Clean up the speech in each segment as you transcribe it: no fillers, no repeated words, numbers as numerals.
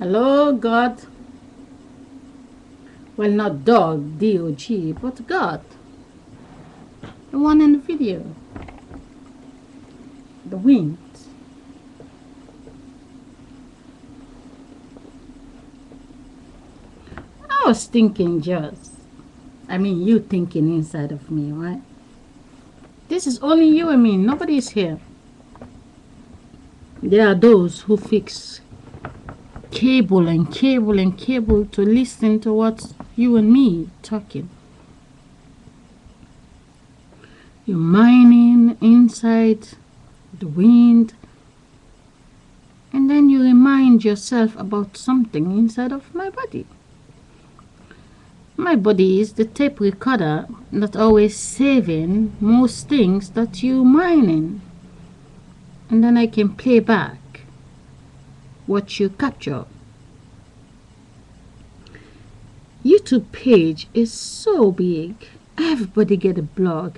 Hello, God. Well, not dog, D-O-G, but God. The one in the video. The wind. I was thinking you thinking inside of me, right? This is only you and me. Nobody is here. There are those who fix cable and cable and cable to listen to what you and me talking. You're mining inside the wind, and then you remind yourself about something inside of my body. My body is the tape recorder that always saving most things that you mining, and then I can play back what you capture. YouTube page is so big. Everybody get a blog.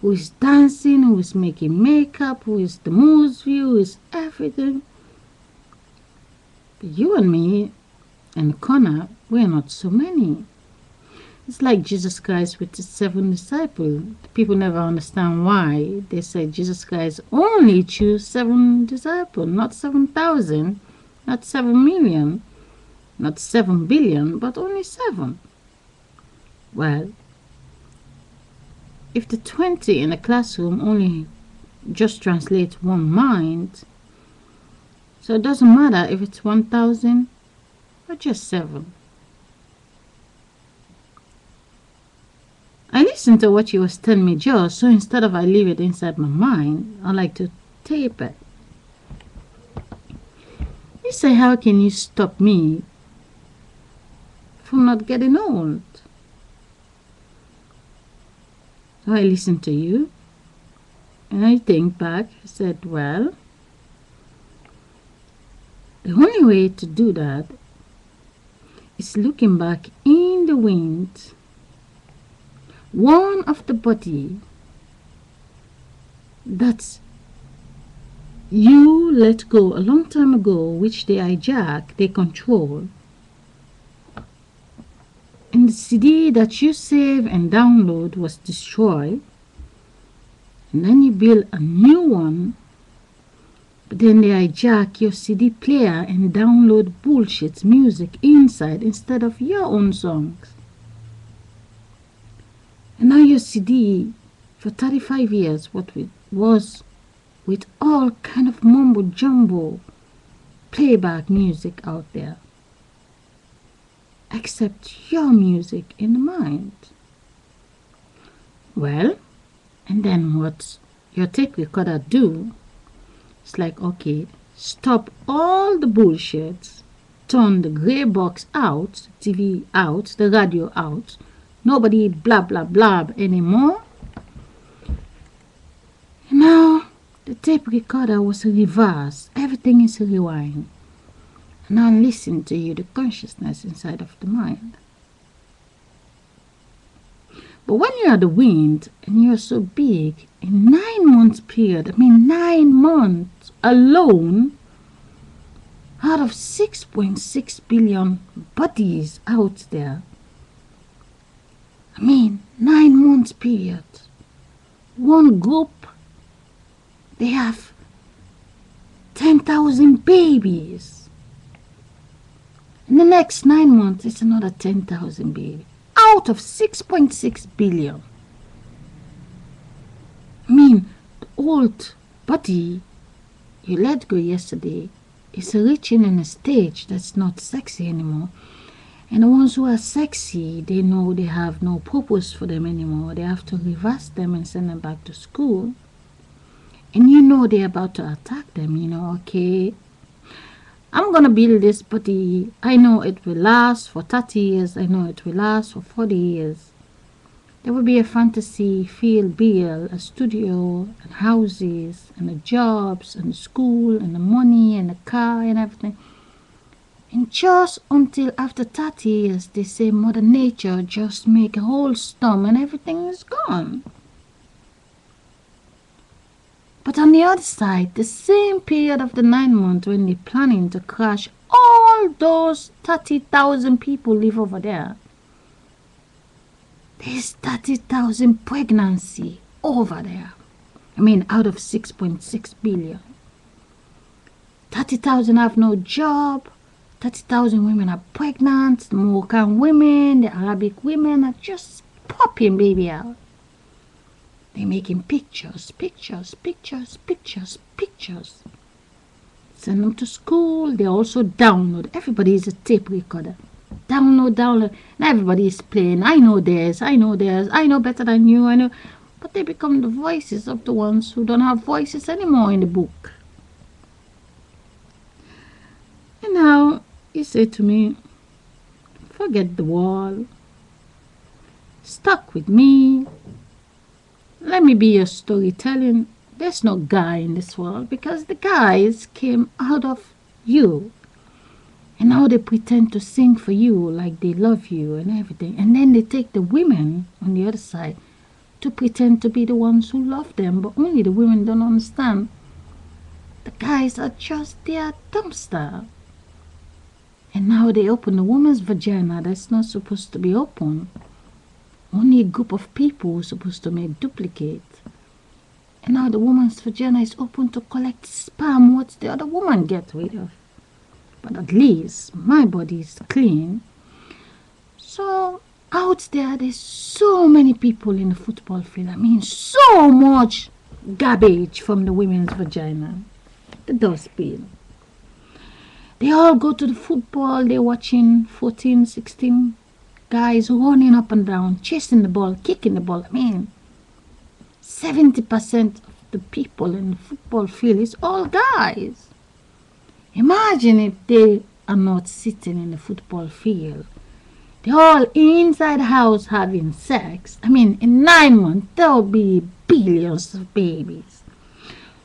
Who is dancing, who is making makeup, who is the most view, who is everything. But you and me and Connor, we're not so many. It's like Jesus Christ with the 7 disciples. People never understand why they say Jesus Christ only chose 7 disciples, not 7,000, not 7 million, not 7 billion, but only 7. Well, if the 20 in a classroom only just translate one mind, so it doesn't matter if it's 1,000 or just 7. I listened to what you was telling me, Joe, so instead of I leave it inside my mind, I like to tape it. You say, how can you stop me from not getting old? So I listened to you, and I think back, I said, well, the only way to do that is looking back in the wind. One of the body that you let go a long time ago, which they hijack, they control, and the CD that you save and download was destroyed, and then you build a new one, but then they hijack your CD player and download bullshit music inside instead of your own songs. And now your CD for 35 years, what it was with all kind of mumbo jumbo playback music out there, except your music in the mind. Well, and then what your tape recorder do, it's like, okay, stop all the bullshit, turn the gray box out, TV out, the radio out, nobody blah blah blah anymore. And now the tape recorder was reversed. Everything is rewind. And now listen to you, the consciousness inside of the mind. But when you are the wind and you're so big, in 9 months period, 9 months alone, out of 6.6 billion bodies out there, 9 months period, one group, they have 10,000 babies. In the next 9 months, it's another 10,000 babies. Out of 6.6 billion. The old body you let go yesterday is reaching in a stage that's not sexy anymore. And the ones who are sexy, they know they have no purpose for them anymore. They have to reverse them and send them back to school. And you know they're about to attack them, okay, I'm going to build this body. I know it will last for 30 years. I know it will last for 40 years. There will be a fantasy field bill, a studio, and houses, and the jobs, and the school, and the money, and the car, and everything. And just until after 30 years, they say Mother Nature just make a whole storm and everything is gone. But on the other side, the same period of the 9 months when they're planning to crash all all those 30,000 people live over there. There's 30,000 pregnancy over there. I mean, out of 6.6 billion. 30,000 have no job. 30,000 women are pregnant. The Moroccan women, the Arabic women are just popping baby out. They're making pictures. Send them to school. They also download. Everybody is a tape recorder. Download. And everybody is playing. I know theirs. I know better than you. I know. But they become the voices of the ones who don't have voices anymore in the book. And now you say to me, forget the wall. Stuck with me. Let me be your storytelling. There's no guy in this world because the guys came out of you. And now they pretend to sing for you like they love you and everything. And then they take the women on the other side to pretend to be the ones who love them. But only the women don't understand. The guys are just their dumpster. And now they open the woman's vagina that's not supposed to be open. Only a group of people is supposed to make duplicate. And now the woman's vagina is open to collect sperm what the other woman get rid of. But at least my body is clean. So out there's so many people in the football field. I mean, so much garbage from the women's vagina. The dustbin. They all go to the football. They're watching 14, 16 guys running up and down, chasing the ball, kicking the ball. I mean, 70% of the people in the football field is all guys. Imagine if they are not sitting in the football field. They're all inside the house having sex. I mean, in 9 months, there'll be billions of babies.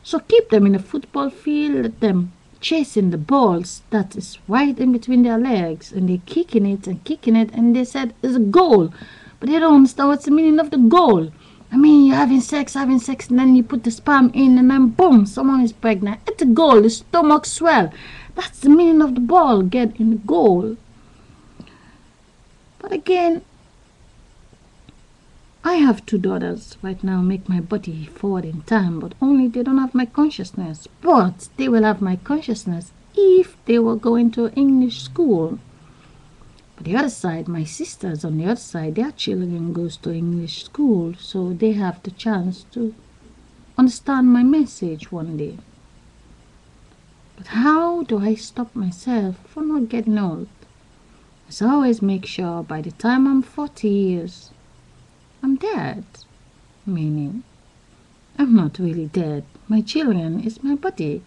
So keep them in the football field, let them chasing the balls that is right in between their legs, and they're kicking it, and they said it's a goal. But they don't understand what's the meaning of the goal. I mean, you're having sex, and then you put the sperm in, and then boom, someone is pregnant. It's a goal, the stomach swell. That's the meaning of the ball, get in the goal. But again, I have 2 daughters right now, make my body forward in time, but only they don't have my consciousness. But they will have my consciousness if they were going to English school. But the other side, my sisters on the other side, their children goes to English school, so they have the chance to understand my message one day. But how do I stop myself from not getting old? I always make sure by the time I'm 40 years, I'm dead. Meaning, I'm not really dead. My children is my body.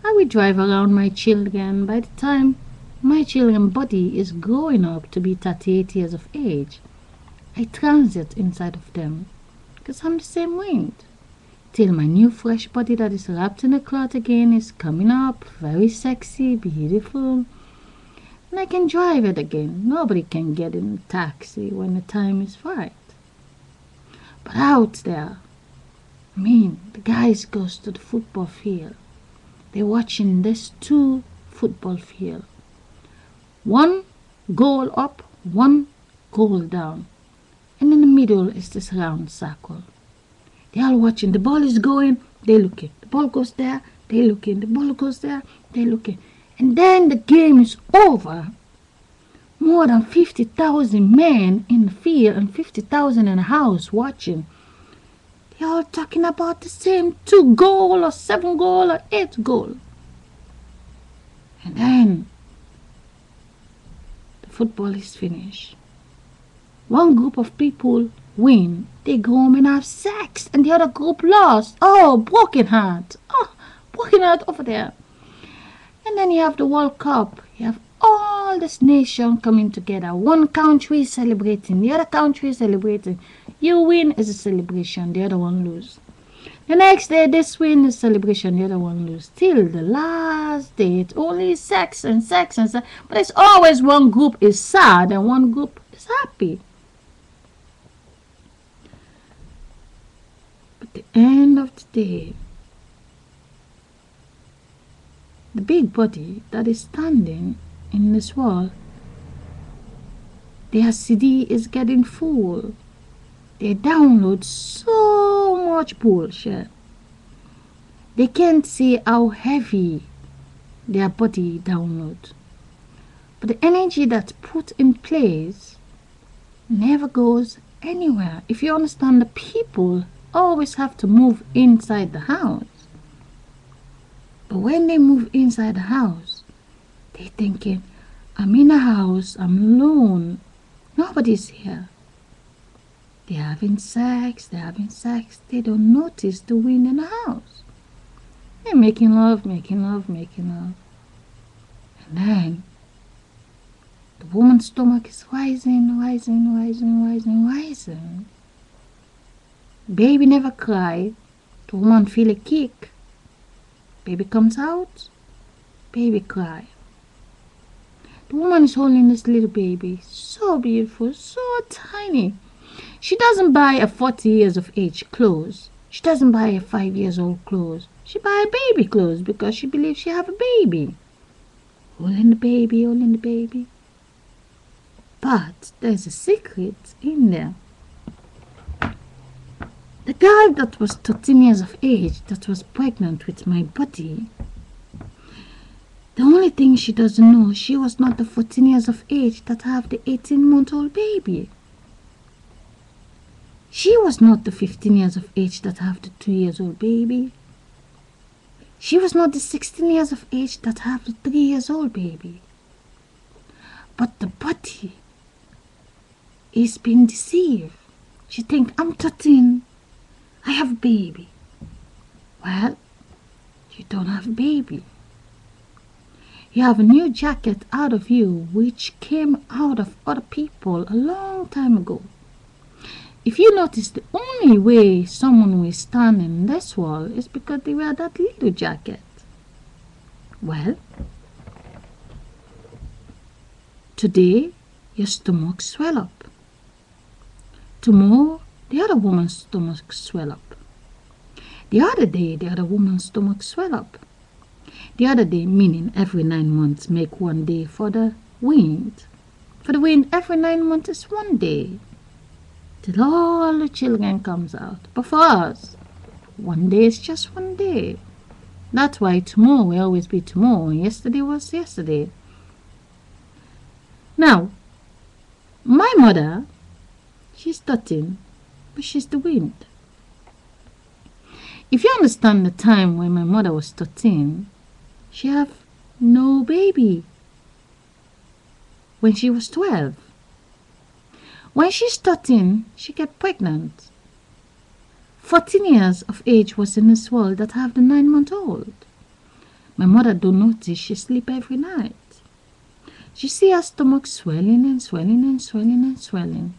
I will drive around my children. By the time my children's body is growing up to be 38 years of age, I transit inside of them because I'm the same weight. Till my new fresh body that is wrapped in a cloth again is coming up, very sexy, beautiful. And I can drive it again. Nobody can get in a taxi when the time is right. But out there, I mean, the guys goes to the football field. They're watching this 2 football field. 1 goal up, 1 goal down. And in the middle is this round circle. They're all watching. The ball is going, they're looking. The ball goes there, they're looking. The ball goes there, they're looking. And then the game is over. More than 50,000 men in the field and 50,000 in the house watching. They're all talking about the same 2 goal or 7 goal or 8 goal. And then the football is finished. One group of people win. They go home and have sex, and the other group lost. Oh, broken heart. Oh, broken heart over there. And then you have the World Cup. You have all this nation coming together. One country is celebrating, the other country is celebrating. You win is a celebration, the other one lose. The next day, this win is celebration, the other one lose. Till the last day, it's only sex and sex and sex. But it's always one group is sad and one group is happy. But at the end of the day, the big body that is standing in this world, their CD is getting full. They download so much bullshit. They can't see how heavy their body downloads. But the energy that's put in place never goes anywhere. If you understand, the people always have to move inside the house. But when they move inside the house, they're thinking, I'm in a house, I'm alone, nobody's here. They're having sex, they don't notice the wind in the house. They're making love. And then the woman's stomach is rising. Baby never cry. The woman feel a kick. Baby comes out. Baby cry. The woman is holding this little baby. So beautiful, so tiny. She doesn't buy a 40 years of age clothes. She doesn't buy a 5 years old clothes. She buy a baby clothes because she believes she have a baby. Holding the baby. But there's a secret in there. The girl that was 13 years of age, that was pregnant with my body, the only thing she doesn't know, she was not the 14 years of age that have the 18-month-old baby. She was not the 15 years of age that have the 2-year-old baby. She was not the 16 years of age that have the 3-year-old baby. But the body is being deceived. She think, I'm 13, I have a baby. Well, you don't have a baby. You have a new jacket out of you which came out of other people a long time ago. If you notice, the only way someone will stand in this world is because they wear that little jacket. Well, today your stomach swell up. Tomorrow, the other woman's stomach swell up. The other day, the other woman's stomach swell up. The other day, meaning every 9 months make 1 day for the wind. For the wind, every 9 months is 1 day. Till all the children comes out. But for us, 1 day is just 1 day. That's why tomorrow will always be tomorrow, and yesterday was yesterday. Now, my mother, she's 13, but she's the wind. If you understand the time when my mother was 13, she have no baby. When she was 12. When she's 13, she get pregnant. 14 years of age was in this world that have the 9-month-old. My mother don't notice she sleep every night. She see her stomach swelling and swelling.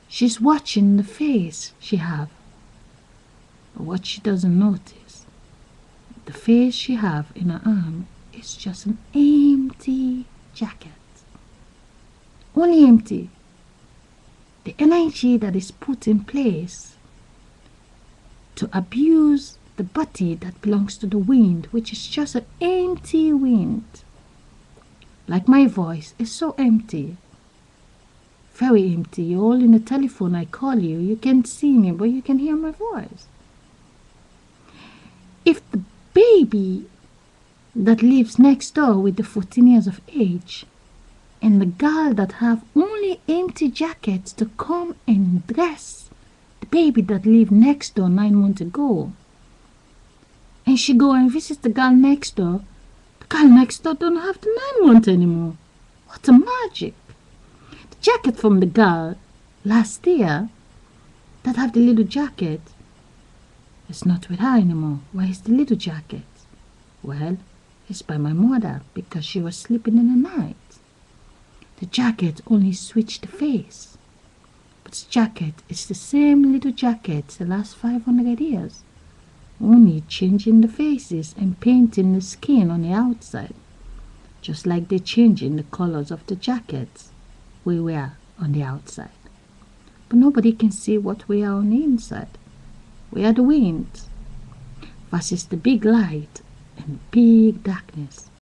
She's watching the face she have. But what she doesn't notice, the face she have in her arm is just an empty jacket. Only empty. The energy that is put in place to abuse the body that belongs to the wind, which is just an empty wind. Like my voice is so empty. Very empty. You're all in the telephone, I call you. You can't see me, but you can hear my voice. If the baby that lives next door with the 14 years of age and the girl that have only empty jackets to come and dress the baby that lived next door 9 months ago, and she go and visit the girl next door don't have the 9 months anymore. What a magic. The jacket from the girl last year that have the little jacket is not with her anymore. Where is the little jacket? Well, it's by my mother because she was sleeping in the night. The jacket only switched the face, but the jacket is the same little jacket the last 500 years, only changing the faces and painting the skin on the outside, just like they're changing the colors of the jackets we wear on the outside. But nobody can see what we are on the inside. We are the wind versus the big light and big darkness.